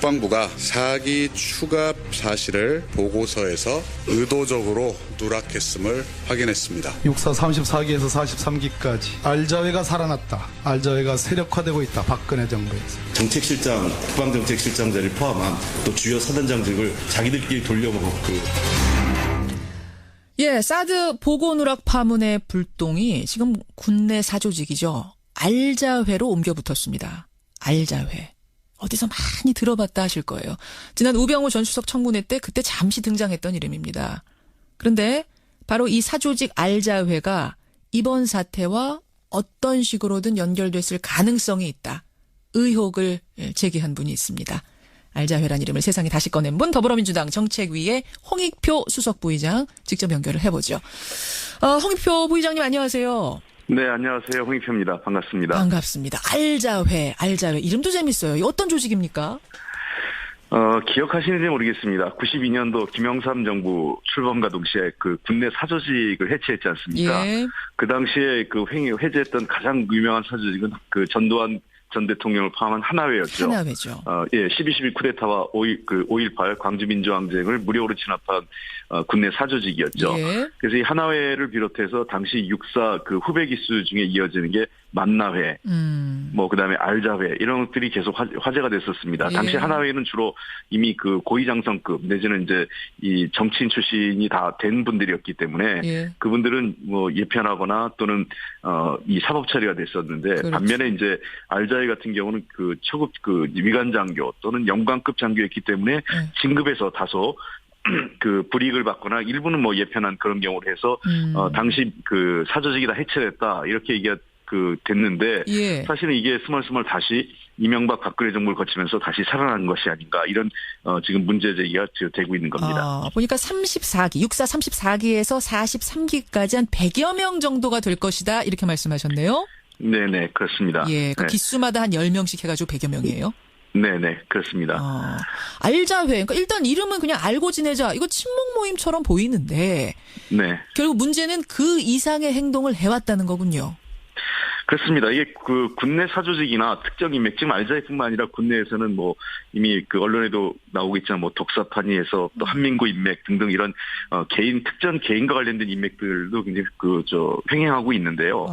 국방부가 사기 추가 사실을 보고서에서 의도적으로 누락했음을 확인했습니다. 육사 34기에서 43기까지 알자회가 살아났다. 알자회가 세력화되고 있다. 박근혜 정부에서. 정책실장, 국방정책실장자를 포함한 또 주요 사단장직을 자기들끼리 돌려먹었고. 예, 사드 보고 누락 파문의 불똥이 지금 군내 사조직이죠. 알자회로 옮겨붙었습니다. 알자회. 어디서 많이 들어봤다 하실 거예요. 지난 우병우 전 수석 청문회 때 그때 잠시 등장했던 이름입니다. 그런데 바로 이 사조직 알자회가 이번 사태와 어떤 식으로든 연결됐을 가능성이 있다. 의혹을 제기한 분이 있습니다. 알자회란 이름을 세상에 다시 꺼낸 분, 더불어민주당 정책위의 홍익표 수석 부의장 직접 연결을 해보죠. 홍익표 부의장님 안녕하세요. 네, 안녕하세요. 홍익표입니다. 반갑습니다. 반갑습니다. 알자회 이름도 재밌어요. 이거 어떤 조직입니까? 기억하시는지 모르겠습니다. 92년도 김영삼 정부 출범과 동시에 그 군내 사조직을 해체했지 않습니까? 예. 그 당시에 그 해제했던 가장 유명한 사조직은 그 전두환 전 대통령을 포함한 하나회였죠. 하나회죠. 12.12 쿠데타와 5.18 광주민주항쟁을 무료로 진압한 군내 사조직이었죠. 예. 그래서 이 하나회를 비롯해서 당시 육사 그 후배 기수 중에 이어지는 게 만나회, 그다음에 알자회 이런 것들이 계속 화제가 됐었습니다. 예. 당시 하나회는 주로 이미 그 고위장성급 내지는 이제 이 정치인 출신이 다 된 분들이었기 때문에 예. 그분들은 뭐 예편하거나 또는 이 사법 처리가 됐었는데 그렇죠. 반면에 이제 알자회 같은 경우는 그 초급 그 위관 장교 또는 영관급 장교였기 때문에 진급에서 다소 그 불이익을 받거나 일부는 뭐 예편한 그런 경우를 해서 당시 그 사조직이 다 해체됐다 이렇게 얘기가 됐는데 예. 사실은 이게 스멀스멀 다시 이명박 박근혜 정부를 거치면서 다시 살아난 것이 아닌가 이런 지금 문제 제기가 되고 있는 겁니다. 보니까 34기, 육사 34기에서 43기까지 한 100여 명 정도가 될 것이다 이렇게 말씀하셨네요. 네네 그렇습니다. 예, 그 기수마다 한 10명씩 해가지고 100여 명이에요. 네네 그렇습니다. 알자회, 그러니까 일단 이름은 그냥 알고 지내자 이거 친목 모임처럼 보이는데 네. 결국 문제는 그 이상의 행동을 해왔다는 거군요. 그렇습니다. 이게 그 군내 사조직이나 특정 인맥, 지금 알자회뿐만 아니라 군내에서는 뭐 이미 그 언론에도 나오고 있지만 뭐 독사판이에서 또 한민구 인맥 등등 이런 특정 개인과 관련된 인맥들도 굉장히 횡행하고 있는데요.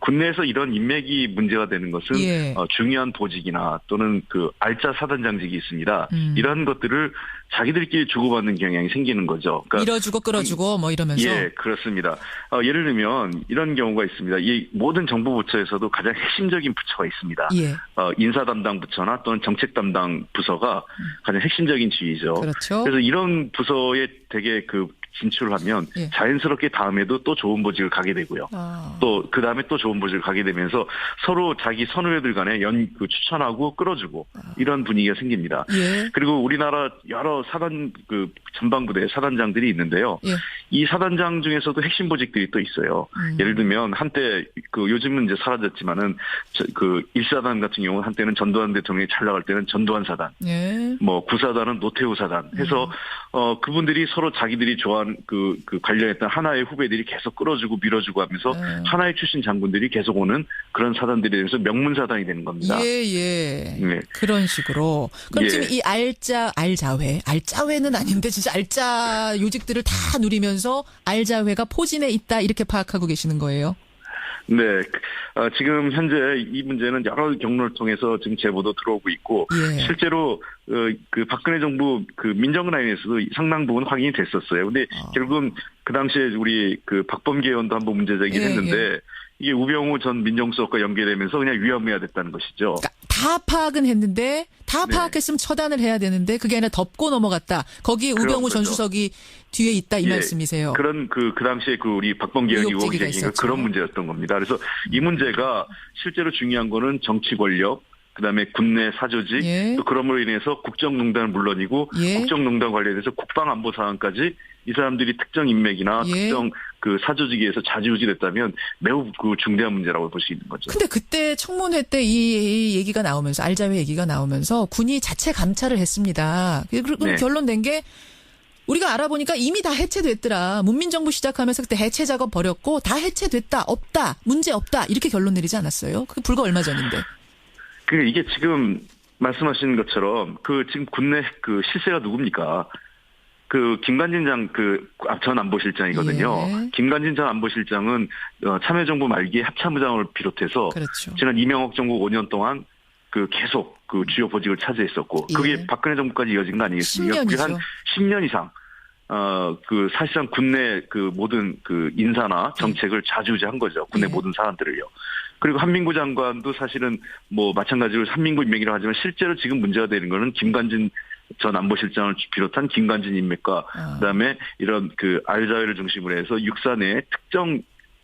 군내에서 이런 인맥이 문제가 되는 것은 예. 중요한 보직이나 또는 그 알짜 사단장직이 있습니다. 이런 것들을 자기들끼리 주고받는 경향이 생기는 거죠. 그러니까 밀어주고 끌어주고 뭐 이러면서. 예, 그렇습니다. 예를 들면 이런 경우가 있습니다. 이 모든 정부 부처에서도 가장 핵심적인 부처가 있습니다. 예. 인사 담당 부처나 또는 정책 담당 부서가 가장 핵심적인 지위죠. 그렇죠. 그래서 이런 부서에 되게 진출을 하면 예. 자연스럽게 다음에도 또 좋은 보직을 가게 되고요. 또 그 다음에 또 좋은 보직을 가게 되면서 서로 자기 선후배들 간에 추천하고 끌어주고 이런 분위기가 생깁니다. 예. 그리고 우리나라 여러 사단 전방부대 사단장들이 있는데요. 예. 이 사단장 중에서도 핵심 보직들이 또 있어요. 예를 들면 한때 요즘은 이제 사라졌지만은 일사단 같은 경우는 한때는 전두환 대통령이 잘 나갈 때는 전두환 사단, 예. 뭐 구사단은 노태우 사단 해서 그분들이 서로 자기들이 좋아하는 관련했던 하나의 후배들이 계속 끌어주고 밀어주고 하면서 하나의 출신 장군들이 계속 오는 그런 사단들이 되면서 명문사단이 되는 겁니다. 예. 네. 그런 식으로. 그럼 예. 지금 이 알자회는 아닌데 진짜 알짜 요직들을 다 누리면서 알자회가 포진해 있다 이렇게 파악하고 계시는 거예요? 네. 지금 현재 이 문제는 여러 경로를 통해서 지금 제보도 들어오고 있고, 예. 실제로, 박근혜 정부 민정은 라인에서도 상당 부분 확인이 됐었어요. 근데 결국은 그 당시에 우리 박범계 의원도 한번 문제 제기를 했는데, 이게 우병우 전 민정수석과 연계되면서 그냥 위험해야 됐다는 것이죠. 그러니까 다 파악은 했는데 다 파악했으면 처단을 해야 되는데 그게 아니라 덮고 넘어갔다. 거기에 우병우 전 수석이 뒤에 있다 이 말씀이세요. 그런 그 당시에 우리 박범계 의원이 의혹이 제기한 그런 문제였던 겁니다. 그래서 이 문제가 실제로 중요한 거는 정치 권력, 그다음에 군내 사조직, 또 그럼으로 인해서 국정농단은 물론이고 국정농단 관련해서 국방안보 사안까지 이 사람들이 특정 인맥이나 특정 사조직에서 좌지우지됐다면 매우 중대한 문제라고 볼 수 있는 거죠. 근데 그때 청문회 때 이 얘기가 나오면서 알자회 얘기가 나오면서 군이 자체 감찰을 했습니다. 그리고 결론 낸 게 우리가 알아보니까 이미 다 해체됐더라. 문민정부 시작하면서 그때 해체 작업 벌였고 다 해체됐다. 없다. 문제 없다. 이렇게 결론 내리지 않았어요? 그게 불과 얼마 전인데. 이게 지금 말씀하신 것처럼 지금 군내 실세가 누굽니까? 김관진 전 안보실장이거든요. 예. 김관진 전 안보실장은 참여정부 말기에 합참의장을 비롯해서 그렇죠. 지난 이명박 정부 5년 동안 계속 주요 보직을 차지했었고, 그게 예. 박근혜 정부까지 이어진 거 아니겠습니까? 10년이죠. 그게 한 10년 이상, 사실상 군내 모든 인사나 정책을 좌지우지한 거죠. 군내 예. 모든 사안들을요. 그리고 한민구 장관도 사실은 한민구 임명이라고 하지만 실제로 지금 문제가 되는 거는 김관진 전 안보실장을 비롯한 김관진 인맥과 그다음에 이런 알자회를 중심으로 해서 육사 내 특정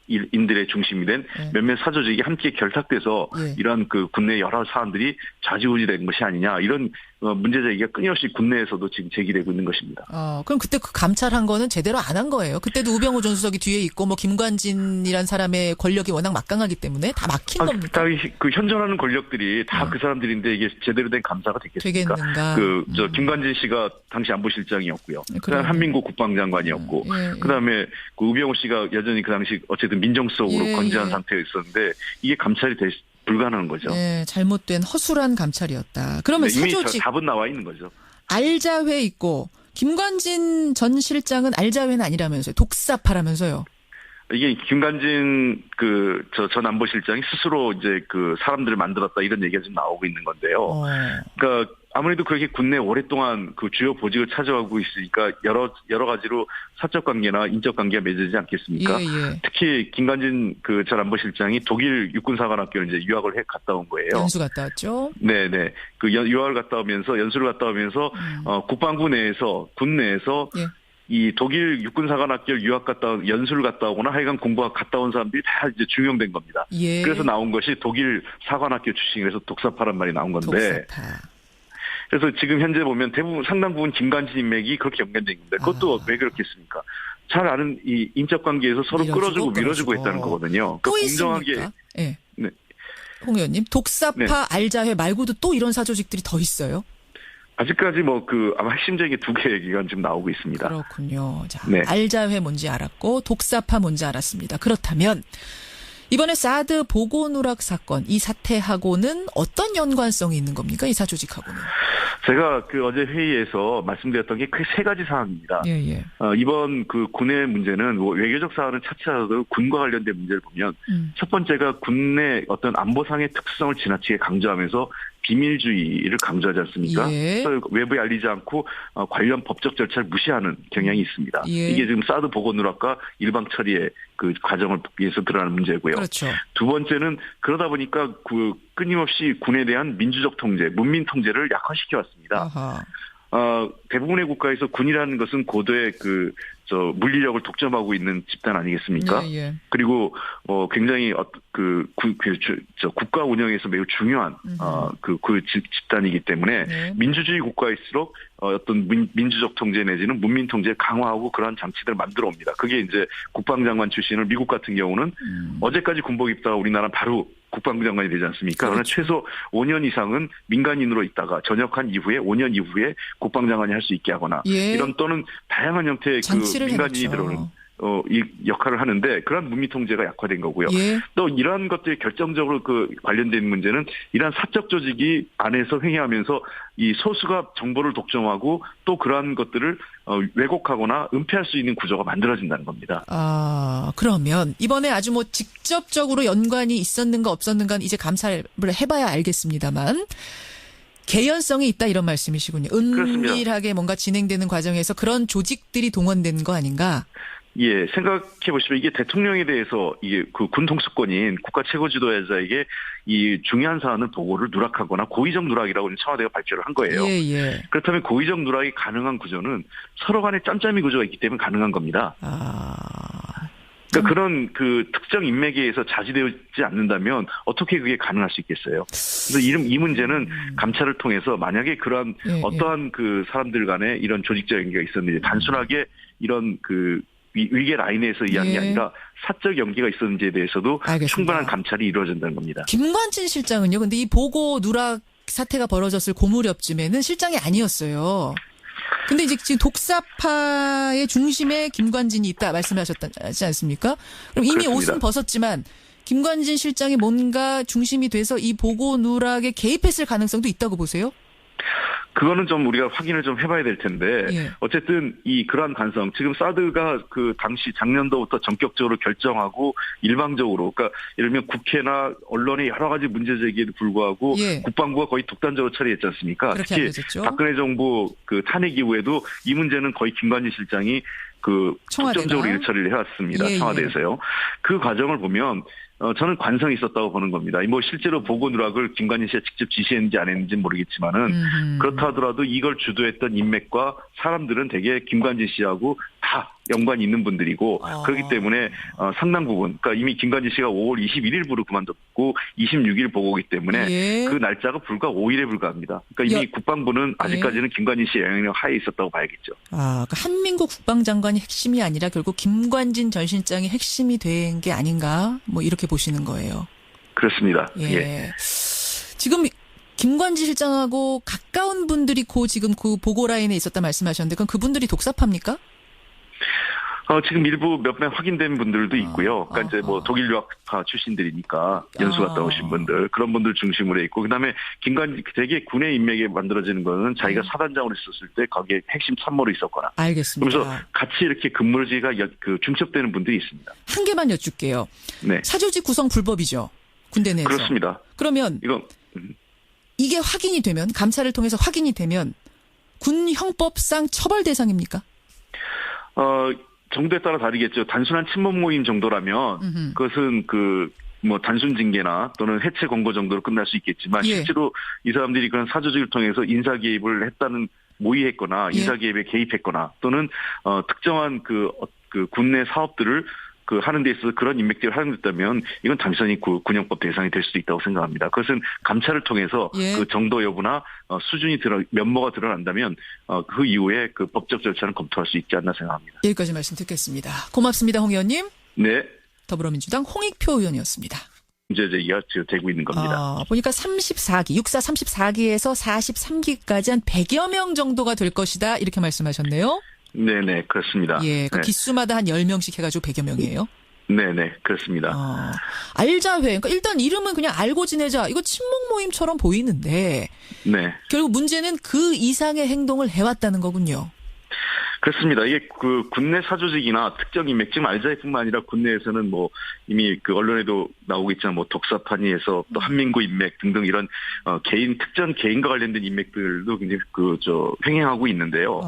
인들의 중심이 된 몇몇 사조직이 함께 결탁돼서 이러한 군내 여러 사안들이 좌지우지된 것이 아니냐, 이런 문제 제기가 끊임없이 군내에서도 지금 제기되고 있는 것입니다. 그럼 그때 감찰한 거는 제대로 안 한 거예요. 그때도 우병우 전 수석이 뒤에 있고 김관진이란 사람의 권력이 워낙 막강하기 때문에 다 막힌 겁니까? 현존하는 권력들이 다 그 사람들인데 이게 제대로 된 감사가 되겠습니까? 되겠는가? 김관진 씨가 당시 안보실장이었고요. 그다음 한민구 국방장관이었고, 그다음에 우병우 씨가 여전히 그 당시 어쨌든 민정수석으로 건재한 상태에 있었는데 이게 감찰이 불가능한 거죠. 네, 잘못된 허술한 감찰이었다. 그러면 이미 사조직 답은 나와 있는 거죠. 알자회 있고 김관진 전 실장은 알자회는 아니라면서요. 독사파라면서요. 이게 김관진 전 안보실장이 스스로 이제 사람들을 만들었다, 이런 얘기가 지금 나오고 있는 건데요. 그러니까 아무래도 그렇게 군내 오랫동안 주요 보직을 차지하고 있으니까 여러 가지로 사적 관계나 인적 관계가 맺어지지 않겠습니까? 예. 특히 김관진 전 안보실장이 독일 육군사관학교를 이제 유학을 갔다 온 거예요. 연수 갔다 왔죠. 네네. 유학을 갔다 오면서, 연수를 갔다 오면서 국방부 내에서, 군 내에서 이 독일 육군사관학교 유학 연수를 갔다 오거나 하여간 공부학 갔다 온 사람들이 다 이제 중용된 겁니다. 예. 그래서 나온 것이 독일 사관학교 출신이라서 독사파란 말이 나온 건데. 독사파. 그래서 지금 현재 보면 상당 부분 김관진 인맥이 그렇게 연관된 겁니다. 그것도 왜 그렇겠습니까? 잘 아는 이 인적 관계에서 서로 끌어주고 밀어주고 했다는 거거든요. 또 공정하게. 있습니까? 네. 네. 홍 의원님, 독사파 알자회 말고도 또 이런 사조직들이 더 있어요? 아직까지 아마 핵심적인 두 개의 얘기가 지금 나오고 있습니다. 그렇군요. 자, 알자회 뭔지 알았고 독사파 뭔지 알았습니다. 그렇다면 이번에 사드 보고 누락 사건, 이 사태하고는 어떤 연관성이 있는 겁니까? 이 사조직하고는. 제가 어제 회의에서 말씀드렸던 게 크게 세 가지 사항입니다. 예. 이번 군의 문제는 외교적 사안은 차치하더라도 군과 관련된 문제를 보면 첫 번째가 군내 어떤 안보상의 특수성을 지나치게 강조하면서 비밀주의를 강조하지 않습니까? 그래서 외부에 알리지 않고 관련 법적 절차를 무시하는 경향이 있습니다. 이게 지금 사드 보고 누락과 일방 처리의 과정을 위해서 드러나는 문제고요. 그렇죠. 두 번째는 그러다 보니까 끊임없이 군에 대한 민주적 통제, 문민 통제를 약화시켜 왔습니다. 대부분의 국가에서 군이라는 것은 고도의 물리력을 독점하고 있는 집단 아니겠습니까? 그리고 굉장히 국가 운영에서 매우 중요한 집단이기 때문에 민주주의 국가일수록 어떤 민주적 통제 내지는 문민 통제를 강화하고 그러한 장치들을 만들어 옵니다. 그게 이제 국방장관 출신을 미국 같은 경우는 어제까지 군복 입다가 우리나라 바로 국방부 장관이 되지 않습니까? 그러나 최소 5년 이상은 민간인으로 있다가 전역한 이후에 5년 이후에 국방장관이 할 수 있게 하거나 이런 또는 다양한 형태의 민간인이 들어오는 이 역할을 하는데 그런 문미 통제가 약화된 거고요. 또 이러한 것들이 결정적으로 관련된 문제는 이러한 사적 조직이 안에서 횡행하면서 이 소수가 정보를 독점하고 또 그러한 것들을 왜곡하거나 은폐할 수 있는 구조가 만들어진다는 겁니다. 그러면 이번에 아주 직접적으로 연관이 있었는가 없었는가는 이제 감사를 해봐야 알겠습니다만 개연성이 있다 이런 말씀이시군요. 은밀하게 그렇습니다. 뭔가 진행되는 과정에서 그런 조직들이 동원된 거 아닌가? 예, 생각해 보시면 이게 대통령에 대해서 이게 군 통수권인 국가 최고 지도자에게 이 중요한 사안은 보고를 누락하거나 고의적 누락이라고 청와대가 발표를 한 거예요. 그렇다면 고의적 누락이 가능한 구조는 서로 간에 짬짬이 구조가 있기 때문에 가능한 겁니다. 그러니까 그런 특정 인맥에 의해서 자지되지 않는다면 어떻게 그게 가능할 수 있겠어요? 그래서 이 문제는 감찰을 통해서 만약에 그러한 어떠한 사람들 간에 이런 조직적 연계가 있었는지 단순하게 이런 위계 라인에서 의한 게 아니라 사적 연계가 있었는지에 대해서도 알겠습니다. 충분한 감찰이 이루어진다는 겁니다. 김관진 실장은요. 근데 이 보고 누락 사태가 벌어졌을 고무렵쯤에는 실장이 아니었어요. 근데 이제 지금 독사파의 중심에 김관진이 있다 말씀하셨지 않습니까? 그럼 이미 그렇습니다. 옷은 벗었지만 김관진 실장이 뭔가 중심이 돼서 이 보고 누락에 개입했을 가능성도 있다고 보세요? 그거는 좀 우리가 확인을 좀 해봐야 될 텐데 예. 어쨌든 그러한 가능성 지금 사드가 그 당시 작년도부터 전격적으로 결정하고 일방적으로 그러니까 예를 들면 국회나 언론의 여러 가지 문제 제기에도 불구하고 예. 국방부가 거의 독단적으로 처리했지 않습니까? 그렇게 특히 알려졌죠. 박근혜 정부 그 탄핵 이후에도 이 문제는 거의 김관진 실장이 중점적으로 일 처리를 해왔습니다. 예, 청와대에서요. 그 과정을 보면 저는 관성이 있었다고 보는 겁니다. 뭐 실제로 보고 누락을 김관진 씨가 직접 지시했는지 안 했는지는 모르겠지만은 그렇다 하더라도 이걸 주도했던 인맥과 사람들은 대개 김관진 씨하고 다 연관이 있는 분들이고 그렇기 때문에 상당 부분 그러니까 이미 김관진 씨가 5월 21일부로 그만뒀고 26일 보고이기 때문에 예. 그 날짜가 불과 5일에 불과합니다. 그러니까 이미 국방부는 아직까지는 김관진 씨의 영향력 하에 있었다고 봐야겠죠. 그러니까 한민국 국방장관이 핵심이 아니라 결국 김관진 전 실장이 핵심이 된 게 아닌가 뭐 이렇게 보시는 거예요. 그렇습니다. 예. 예. 지금 김관진 실장하고 가까운 분들이 지금 그 보고 라인에 있었다 말씀하셨는데 그럼 그분들이 독사파입니까? 지금 일부 몇몇 확인된 분들도 있고요. 그러니까 이제 뭐 독일 유학파 출신들이니까 연수 갔다 오신 분들 그런 분들 중심으로 있고 그다음에 김관진 되게 군의 인맥에 만들어지는 거는 자기가 사단장으로 있었을 때 거기에 핵심 참모로 있었거나. 알겠습니다. 그래서 같이 이렇게 근무지가 중첩되는 분들이 있습니다. 한 개만 여쭐게요. 네. 사조직 구성 불법이죠. 군대 내에서. 그렇습니다. 그러면 이게 확인이 되면 감찰을 통해서 확인이 되면 군 형법상 처벌 대상입니까? 정도에 따라 다르겠죠. 단순한 친목 모임 정도라면 그것은 뭐 단순 징계나 또는 해체 권고 정도로 끝날 수 있겠지만 예. 실제로 이 사람들이 그런 사조직을 통해서 인사 개입을 했다는 모의했거나 예. 인사 개입에 개입했거나 또는 특정한 그 군내 사업들을 하는 데 있어서 그런 인맥들을 하는 데 있다면 이건 단순히 군형법 대상이 될 수도 있다고 생각합니다. 그것은 감찰을 통해서 예. 그 정도 여부나 수준이 면모가 드러난다면 그 이후에 그 법적 절차는 검토할 수 있지 않나 생각합니다. 여기까지 말씀 듣겠습니다. 고맙습니다. 홍 의원님. 네. 더불어민주당 홍익표 의원이었습니다. 문제 제기가 지금 되고 있는 겁니다. 보니까 34기, 육사 34기에서 43기까지 한 100여 명 정도가 될 것이다. 이렇게 말씀하셨네요. 네네, 그렇습니다. 예, 그 네. 기수마다 한 10명씩 해가지고 100여 명이에요. 네네, 그렇습니다. 알자회. 그러니까 일단 이름은 그냥 알고 지내자. 이거 친목 모임처럼 보이는데. 네. 결국 문제는 그 이상의 행동을 해왔다는 거군요. 그렇습니다. 이게 군내 사조직이나 특정 인맥, 지금 알자회뿐만 아니라 군내에서는 뭐 이미 언론에도 나오고 있지만 뭐 독사판이에서 또 한민구 인맥 등등 이런 특정 개인과 관련된 인맥들도 굉장히 횡행하고 있는데요.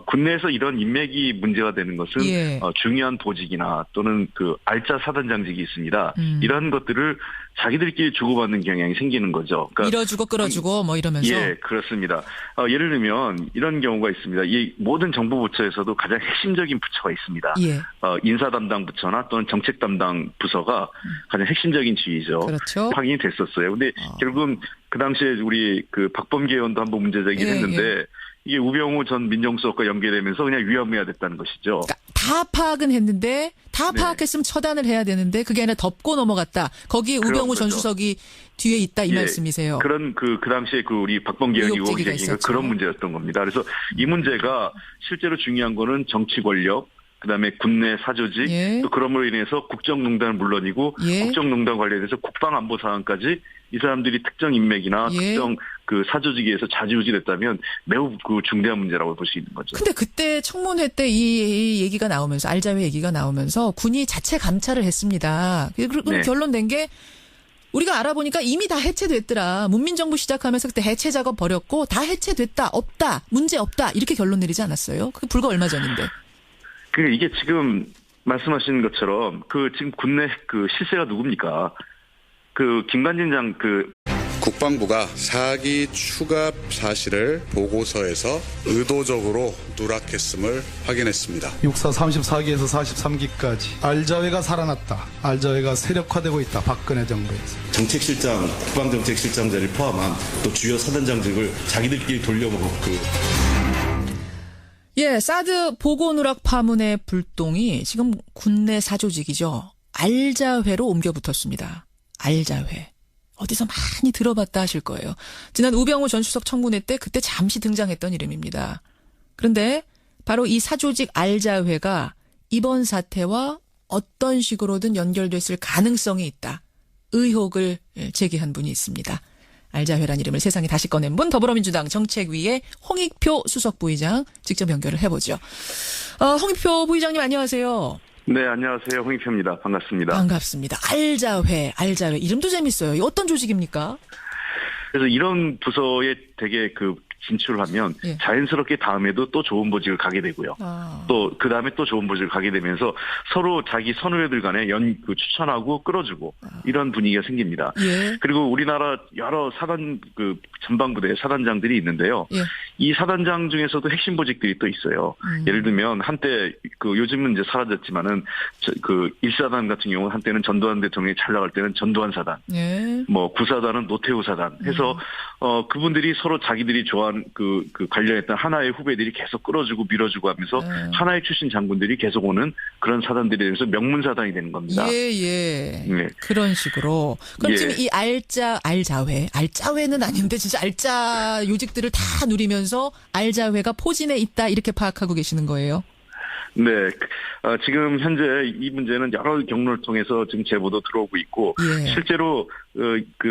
군내에서 이런 인맥이 문제가 되는 것은 예. 중요한 보직이나 또는 알짜 사단장직이 있습니다. 이런 것들을 자기들끼리 주고받는 경향이 생기는 거죠. 그러니까 밀어주고 끌어주고 뭐 이러면서. 예, 그렇습니다. 예를 들면 이런 경우가 있습니다. 이 모든 정부 부처에서도 가장 핵심적인 부처가 있습니다. 예. 인사 담당 부처나 또는 정책 담당 부서가 가장 핵심적인 지위죠. 그렇죠. 확인이 됐었어요. 근데 결국은 그 당시에 우리 박범계 의원도 한번 문제 제기를 예, 했는데 예. 이게 우병우 전 민정수석과 연계되면서 그냥 위험해야 됐다는 것이죠. 그러니까 다 파악은 했는데 다 네. 파악했으면 처단을 해야 되는데 그게 아니라 덮고 넘어갔다. 거기에 우병우 전 거죠. 수석이 뒤에 있다 이 예, 말씀이세요. 그런 그 당시에 우리 박범계 의원이 의혹 의혹이 제기가 제기가 있었죠. 그런 문제였던 겁니다. 그래서 이 문제가 실제로 중요한 거는 정치 권력, 그다음에 군내 사조직, 예. 또 그럼으로 인해서 국정농단은 물론이고 예. 국정농단 관련해서 국방안보 사항까지 이 사람들이 특정 인맥이나 예. 특정 사조직에서 좌지우지됐다면 매우 중대한 문제라고 볼 수 있는 거죠. 근데 그때 청문회 때 이 얘기가 나오면서 알자회 얘기가 나오면서 군이 자체 감찰을 했습니다. 그리고 네. 결론 낸 게 우리가 알아보니까 이미 다 해체됐더라. 문민정부 시작하면서 그때 해체 작업 벌였고 다 해체됐다. 없다. 문제 없다. 이렇게 결론 내리지 않았어요. 그게 불과 얼마 전인데. 이게 지금 말씀하신 것처럼 지금 군내 실세가 누굽니까? 김관진 장 국방부가 사기 추갑 사실을 보고서에서 의도적으로 누락했음을 확인했습니다. 육사 34기에서 43기까지 알자회가 살아났다. 알자회가 세력화되고 있다. 박근혜 정부에서. 정책실장, 국방정책실장자를 포함한 또 주요 사단장직을 자기들끼리 돌려먹고 예, 사드 보고 누락 파문의 불똥이 지금 군내 사조직이죠. 알자회로 옮겨 붙었습니다. 알자회. 어디서 많이 들어봤다 하실 거예요. 지난 우병우 전 수석 청문회 때 그때 잠시 등장했던 이름입니다. 그런데 바로 이 사조직 알자회가 이번 사태와 어떤 식으로든 연결됐을 가능성이 있다. 의혹을 제기한 분이 있습니다. 알자회란 이름을 세상에 다시 꺼낸 분, 더불어민주당 정책위의 홍익표 수석부의장 직접 연결을 해보죠. 홍익표 부의장님 안녕하세요. 네, 안녕하세요. 홍익표입니다. 반갑습니다. 반갑습니다. 알자회 이름도 재밌어요. 어떤 조직입니까? 그래서 이런 부서에 되게 진출을 하면 예. 자연스럽게 다음에도 또 좋은 보직을 가게 되고요. 또 그 다음에 또 좋은 보직을 가게 되면서 서로 자기 선후배들 간에 추천하고 끌어주고 이런 분위기가 생깁니다. 예. 그리고 우리나라 여러 사단 전방부대 사단장들이 있는데요. 예. 이 사단장 중에서도 핵심 보직들이 또 있어요. 예를 들면 한때 요즘은 이제 사라졌지만은 1사단 같은 경우는 한때는 전두환 대통령이 잘 나갈 때는 전두환 사단, 예. 9사단은 노태우 사단 해서 그분들이 서로 자기들이 좋아하는 관련했던 하나의 후배들이 계속 끌어주고 밀어주고 하면서 하나의 출신 장군들이 계속 오는 그런 사단들이 되면서 명문사단이 되는 겁니다. 예. 네. 그런 식으로. 그럼 예. 지금 이 알자회는 아닌데 진짜 알짜 요직들을 다 누리면서 알자회가 포진해 있다 이렇게 파악하고 계시는 거예요? 네. 지금 현재 이 문제는 여러 경로를 통해서 지금 제보도 들어오고 있고, 예. 실제로,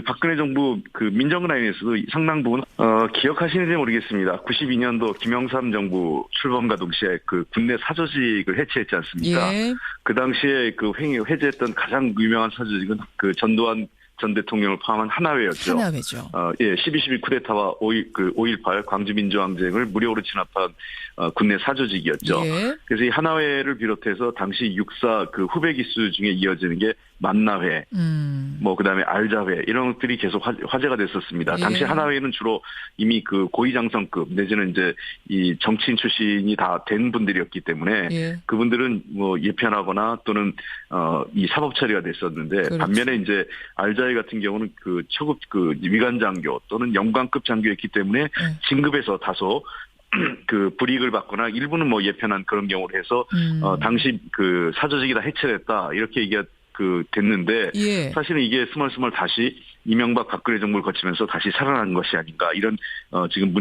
박근혜 정부 민정은 라인에서도 상당 부분, 기억하시는지 모르겠습니다. 92년도 김영삼 정부 출범과 동시에 군내 사조직을 해체했지 않습니까? 예. 그 당시에 해제했던 가장 유명한 사조직은 전두환 전 대통령을 포함한 하나회였죠. 하나회죠. 12.12 쿠데타와 5.18 광주민주항쟁을 무료로 진압한 군내 사조직이었죠. 예. 그래서 이 하나회를 비롯해서 당시 육사 후배 기수 중에 이어지는 게 만나회, 그다음에 알자회 이런 것들이 계속 화제가 됐었습니다. 예. 당시 하나회는 주로 이미 고위장성급 내지는 이제 이 정치인 출신이 다 된 분들이었기 때문에 예. 그분들은 예편하거나 또는 이 사법 처리가 됐었는데 그렇죠. 반면에 이제 알자회 같은 경우는 초급 위관 장교 또는 영관급 장교였기 때문에 진급에서 다소 불이익을 받거나 일부는 예편한 그런 경우를 해서 당시 사조직이 다 해체됐다 이렇게 얘기가 됐는데 예. 사실은 이게 스멀스멀 다시 이명박 박근혜 정부를 거치면서 다시 살아난 것이 아닌가 이런 지금